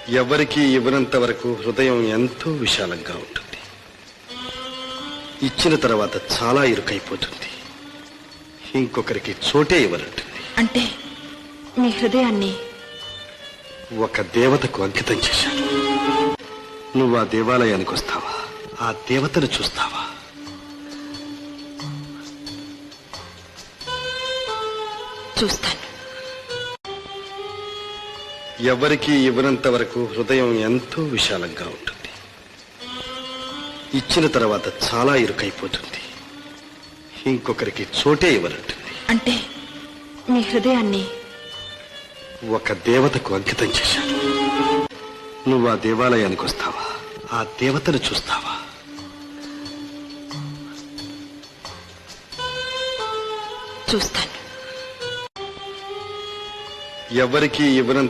ఎవరికి ఇవ్వనంత వరకు హృదయం ఎంతో విశాలంగా ఉంటుంది. ఇచ్చిన తర్వాత చాలా ఇరుకైపోతుంది. ఇంకొకరికి చోటే ఇవ్వనంటుంది. అంటే మీ హృదయాన్ని ఒక దేవతకు అంకితం చేశాను. నువ్వు ఆ దేవాలయానికి వస్తావా? ఆ దేవతను చూస్తావా? చూస్తాను. ఎవరికి ఇవ్వనంత వరకు హృదయం ఎంతో విశాలంగా ఉంటుంది. ఇచ్చిన తర్వాత చాలా ఇరుకైపోతుంది. ఇంకొకరికి చోటే ఇవ్వనంటుంది. అంటే మీ హృదయాన్ని ఒక దేవతకు అంకితం చేశాను. నువ్వు ఆ దేవాలయానికి వస్తావా? ఆ దేవతను చూస్తావా? చూస్తాను. ఎవరికి ఇవ్వనంత